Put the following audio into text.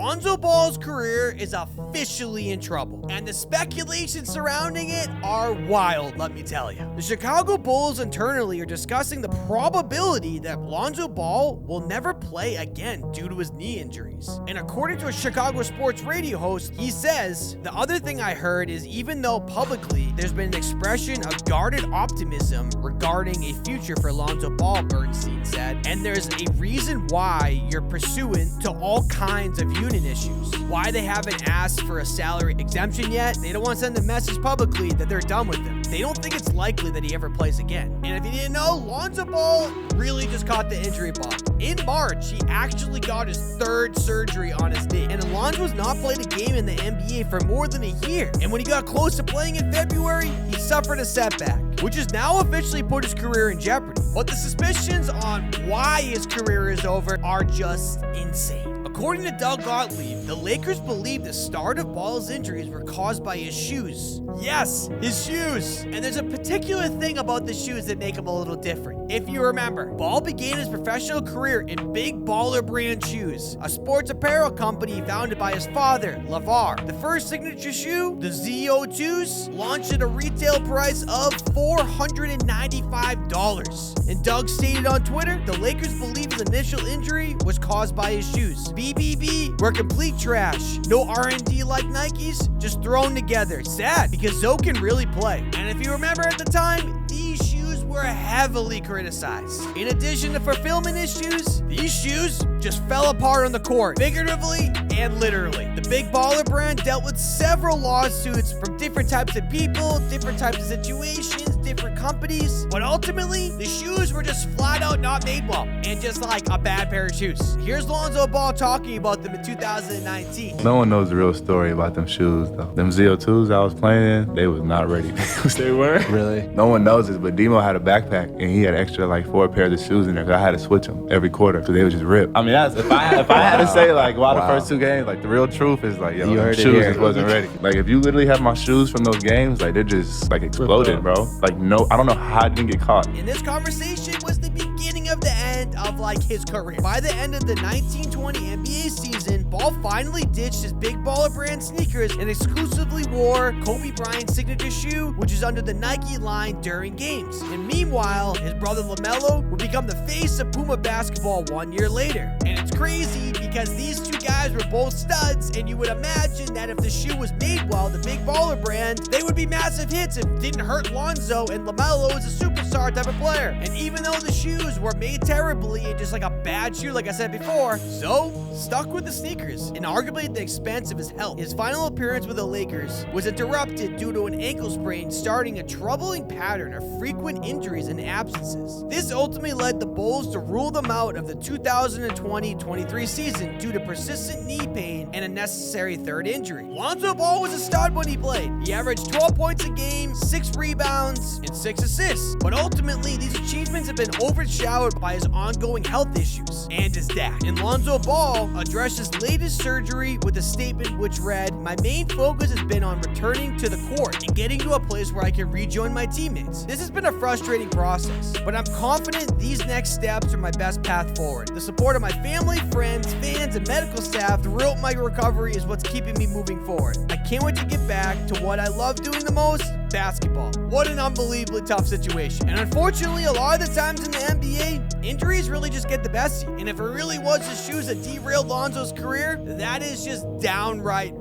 Lonzo Ball's career is officially in trouble, and the speculation surrounding it are wild, let me tell you. The Chicago Bulls internally are discussing the probability that Lonzo Ball will never play again due to his knee injuries. And according to a Chicago sports radio host, he says, "The other thing I heard is even though publicly there's been an expression of guarded optimism regarding a future for Lonzo Ball," Bernstein said, "and there's a reason why you're pursuant to all kinds of union issues. Why they haven't asked for a salary exemption yet? They don't want to send the message publicly that they're done with him. They don't think it's likely that he ever plays again." And if you didn't know, Lonzo Ball really just caught the injury bug. In March, he actually got his third surgery on his knee. And Lonzo has not played a game in the NBA for more than a year. And when he got close to playing in February, he suffered a setback, which has now officially put his career in jeopardy. But the suspicions on why his career is over are just insane. According to Doug Gottlieb, the Lakers believe the start of Ball's injuries were caused by his shoes. Yes, his shoes. And there's a particular thing about the shoes that make him a little different. If you remember, Ball began his professional career in Big Baller brand shoes, a sports apparel company founded by his father, LeVar. The first signature shoe, the ZO2s, launched at a retail price of $495. And Doug stated on Twitter, the Lakers believe his initial injury was caused by his shoes. BBB were complete trash. No R&D like Nikes, just thrown together. Sad, because Zoe can really play. And if you remember at the time, these shoes were heavily criticized. In addition to fulfillment issues, these shoes just fell apart on the court, figuratively and literally. The Big Baller brand dealt with several lawsuits from different types of people, different types of situations, different companies, but ultimately, the shoes were just flat out not made well, and just like a bad pair of shoes. Here's Lonzo Ball talking about them in 2019. No one knows the real story about them shoes, though. Them ZO2s I was playing in, they was not ready. They weren't? Really? No one knows this, but Demo had a backpack, and he had extra, like, 4 pairs of shoes in there, because I had to switch them every quarter, because they would just rip. I mean, if I had to say, like, why the first 2 games, like, the real truth is, like, yo, them shoes just wasn't ready. Like, if you literally have my shoes from those games, like, they just, like, exploded, bro. Like, no, I don't know how I didn't get caught. And this conversation was the beginning of the end of, like, his career. By the end of the 1920 NBA season, Ball finally ditched his Big Baller brand sneakers and exclusively wore Kobe Bryant's signature shoe, which is under the Nike line during games. And meanwhile, his brother LaMelo would become the face of Puma basketball 1 year later. And it's crazy because these two guys were both studs, and you would imagine that if the shoe was made well, the Big Baller brand, they would be massive hits and didn't hurt Lonzo, and LaMelo is a superstar type of player. And even though the shoes were made terribly and just like a bad shoe, like I said before, Zoe stuck with the sneakers, and arguably at the expense of his health. His final appearance with the Lakers was interrupted due to an ankle sprain, starting a troubling pattern of frequent injuries and absences. This ultimately led the Bulls to rule them out of the 2020-23 season due to persistent knee pain and a necessary third injury. Lonzo Ball was a stud when he played. He averaged 12 points a game, 6 rebounds, and 6 assists. But ultimately, these achievements have been overshadowed by his ongoing health issues and his dad. And Lonzo Ball addressed his latest surgery with a statement which read, "My main focus has been on returning to the court and getting to a place where I can rejoin my teammates. This has been a frustrating process, but I'm confident these next steps are my best path forward. The support of my family, friends, fans, and medical staff throughout my recovery is what's keeping me moving forward. I can't wait to get back to what I love doing the most, basketball." What an unbelievably tough situation. And unfortunately, a lot of the times in the NBA, injuries really just get the best of you. And if it really was the shoes that derailed Lonzo's career, that is just downright